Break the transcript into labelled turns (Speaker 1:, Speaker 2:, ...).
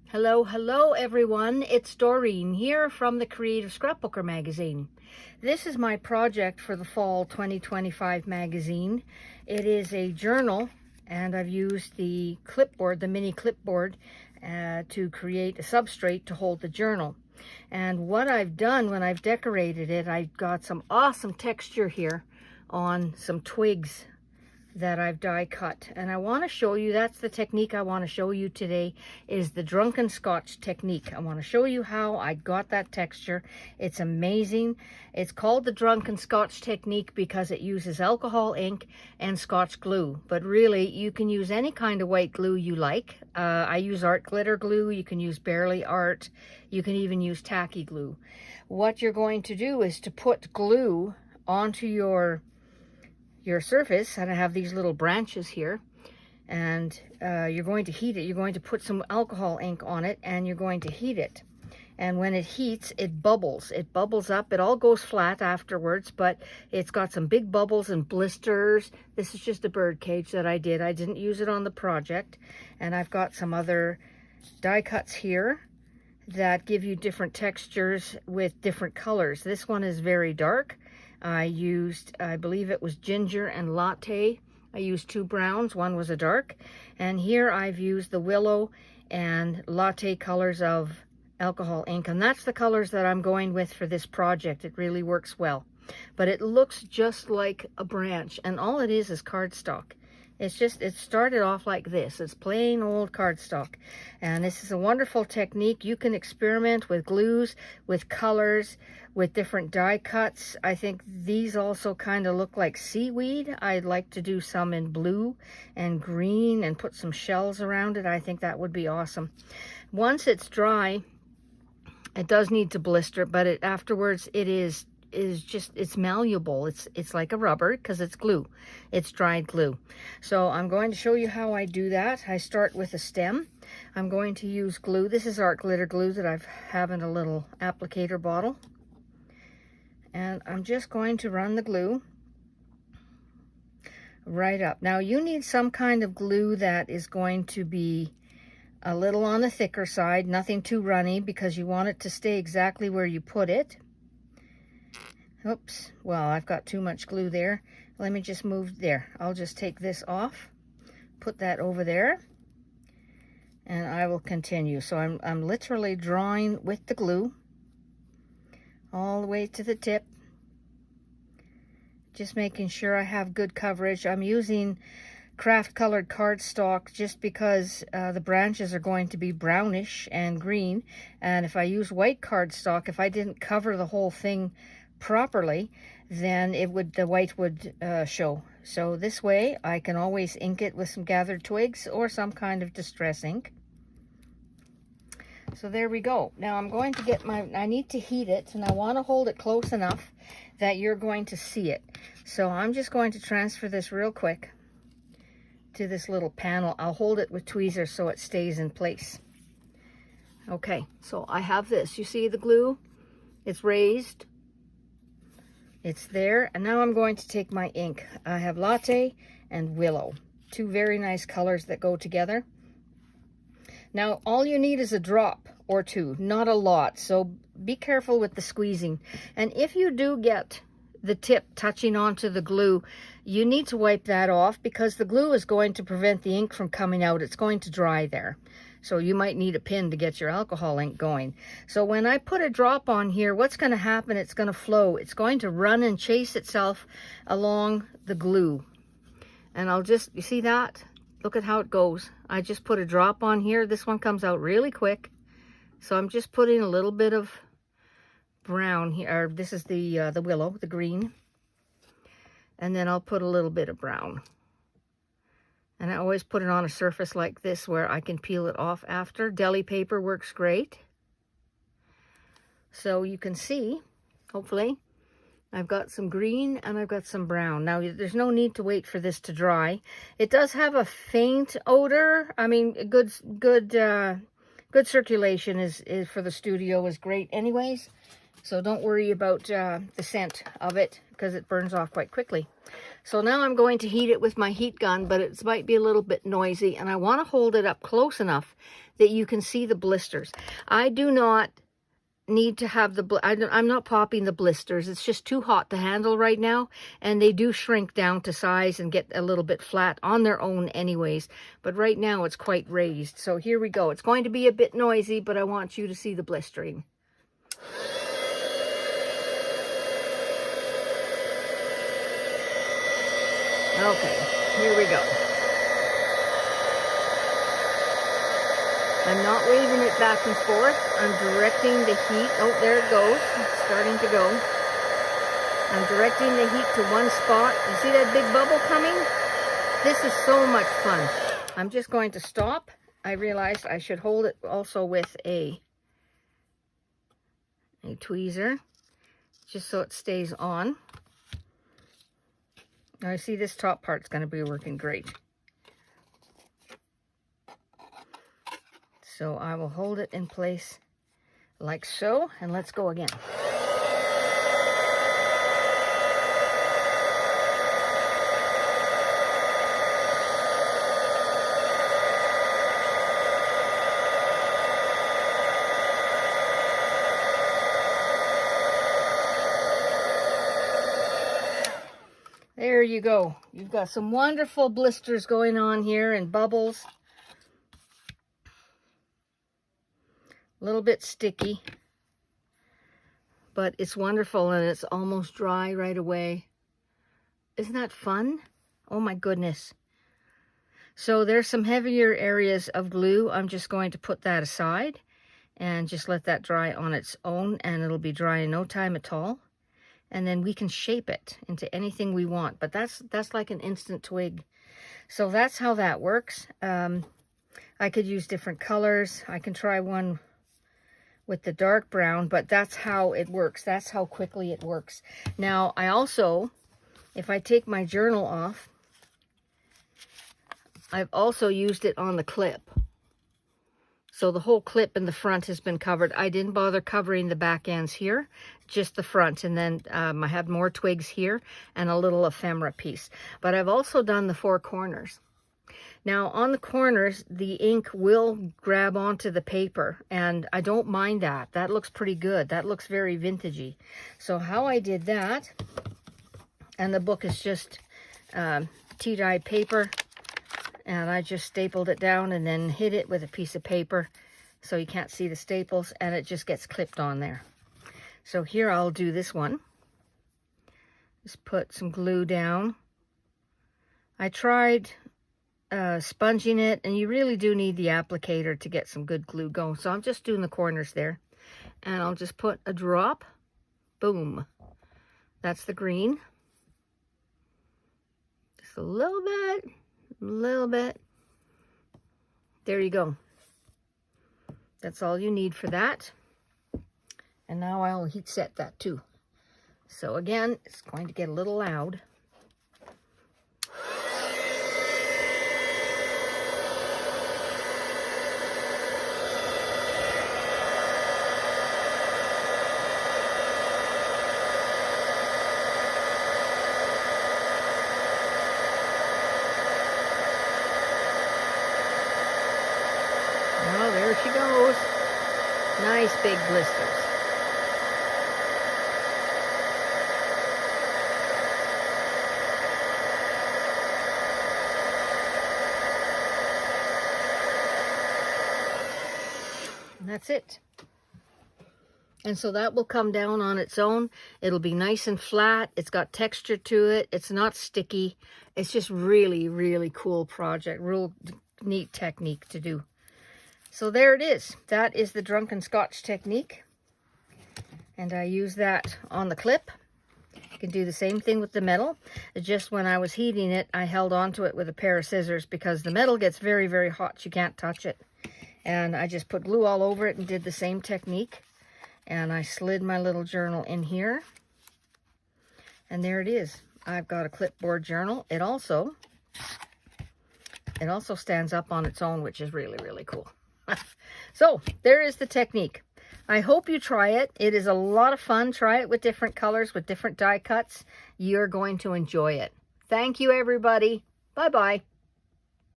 Speaker 1: Hello everyone, it's Dooreen here from the Creative Scrapbooker Magazine. This is my project for the Fall 2025 magazine. It is a journal and I've used the clipboard, the mini clipboard, to create a substrate to hold the journal. And what I've done when I've decorated it, I've got some awesome texture here on some twigs that I've die cut, and I want to show you, that's the technique I want to show you today, is the Drunken Scotch technique. I want to show you how I got that texture. It's amazing. It's called the Drunken Scotch technique because it uses alcohol ink and Scotch glue, but really you can use any kind of white glue you like. I use art glitter glue, you can use barely art, you can even use tacky glue. What you're going to do is to put glue onto your surface, and I have these little branches here, and you're going to heat it. You're going to put some alcohol ink on it and you're going to heat it, and when it heats it bubbles up. It all goes flat afterwards, but it's got some big bubbles and blisters. This is just a bird cage that I didn't use it on the project, and I've got some other die cuts here that give you different textures with different colors. This one is very dark. I used, I believe it was ginger and latte. I used two browns, one was a dark. And here I've used the willow and latte colors of alcohol ink. And that's the colors that I'm going with for this project. It really works well. But it looks just like a branch, and all it is cardstock. It's just, it started off like this. It's plain old cardstock. And this is a wonderful technique. You can experiment with glues, with colors, with different die cuts. I think these also kind of look like seaweed. I'd like to do some in blue and green and put some shells around it. I think that would be awesome. Once it's dry, it does need to blister, but afterwards it is just, it's malleable. It's like a rubber because it's glue. It's dried glue. So I'm going to show you how I do that. I start with a stem. I'm going to use glue. This is art glitter glue that I have in a little applicator bottle. And I'm just going to run the glue right up. Now you need some kind of glue that is going to be a little on the thicker side, nothing too runny, because you want it to stay exactly where you put it. Oops, well, I've got too much glue there. Let me just move there. I'll just take this off, put that over there, and I will continue. So I'm literally drawing with the glue all the way to the tip, just making sure I have good coverage. I'm using craft colored cardstock just because the branches are going to be brownish and green, and if I use white cardstock, if I didn't cover the whole thing properly, then the white would show. So this way I can always ink it with some gathered twigs or some kind of distress ink. So there we go. Now I'm going to get I need to heat it, and I want to hold it close enough that you're going to see it. So I'm just going to transfer this real quick to this little panel. I'll hold it with tweezers so it stays in place. Okay, so I have this. You see the glue? It's raised. It's there, and now I'm going to take my ink. I have latte and willow, two very nice colors that go together. Now all you need is a drop or two, not a lot, so be careful with the squeezing. And if you do get the tip touching onto the glue, you need to wipe that off, because the glue is going to prevent the ink from coming out. It's going to dry there. So you might need a pin to get your alcohol ink going. So when I put a drop on here, what's going to happen? It's going to flow. It's going to run and chase itself along the glue. And I'll just, you see that? Look at how it goes. I just put a drop on here. This one comes out really quick. So I'm just putting a little bit of brown here. Or this is the willow, the green. And then I'll put a little bit of brown. And I always put it on a surface like this where I can peel it off after. Deli paper works great. So you can see, hopefully, I've got some green and I've got some brown. Now, there's no need to wait for this to dry. It does have a faint odor. I mean, good circulation is for the studio is great anyways. So don't worry about the scent of it because it burns off quite quickly. So now I'm going to heat it with my heat gun, but it might be a little bit noisy, and I want to hold it up close enough that you can see the blisters. I do not need to have I'm not popping the blisters. It's just too hot to handle right now, and they do shrink down to size and get a little bit flat on their own anyways. But right now it's quite raised. So here we go. It's going to be a bit noisy, but I want you to see the blistering. Okay, here we go. I'm not waving it back and forth. I'm directing the heat. Oh, there it goes. It's starting to go. I'm directing the heat to one spot. You see that big bubble coming? This is so much fun. I'm just going to stop. I realized I should hold it also with a tweezer, just so it stays on. Now I see this top part's going to be working great. So I will hold it in place like so, and let's go again. There you go. You've got some wonderful blisters going on here and bubbles. A little bit sticky, but it's wonderful, and it's almost dry right away. Isn't that fun? Oh my goodness. So there's some heavier areas of glue. I'm just going to put that aside and just let that dry on its own, and it'll be dry in no time at all. And then we can shape it into anything we want. But that's like an instant twig. So that's how that works. I could use different colors. I can try one with the dark brown, but that's how it works. That's how quickly it works. Now, I also, if I take my journal off, I've also used it on the clip. So the whole clip in the front has been covered. I didn't bother covering the back ends here, just the front. And then I have more twigs here and a little ephemera piece. But I've also done the four corners. Now on the corners, the ink will grab onto the paper, and I don't mind that. That looks pretty good. That looks very vintagey. So how I did that, and the book is just tea-dyed paper, and I just stapled it down and then hid it with a piece of paper so you can't see the staples, and it just gets clipped on there. So here I'll do this one. Just put some glue down. I tried sponging it, and you really do need the applicator to get some good glue going. So I'm just doing the corners there, and I'll just put a drop. Boom. That's the green. Just a little bit. There you go. That's all you need for that. And now I'll heat set that too. So again, it's going to get a little loud. Oh, there she goes. Nice big blisters. And that's it. And so that will come down on its own. It'll be nice and flat. It's got texture to it. It's not sticky. It's just really, really cool project. Real neat technique to do. So there it is. That is the Drunken Scotch technique. And I use that on the clip. You can do the same thing with the metal. Just when I was heating it, I held onto it with a pair of scissors because the metal gets very, very hot. You can't touch it. And I just put glue all over it and did the same technique. And I slid my little journal in here. And there it is. I've got a clipboard journal. It also stands up on its own, which is really, really cool. So there is the technique. I hope you try it. It is a lot of fun. Try it with different colors, with different die cuts. You're going to enjoy it. Thank you, everybody. Bye-bye.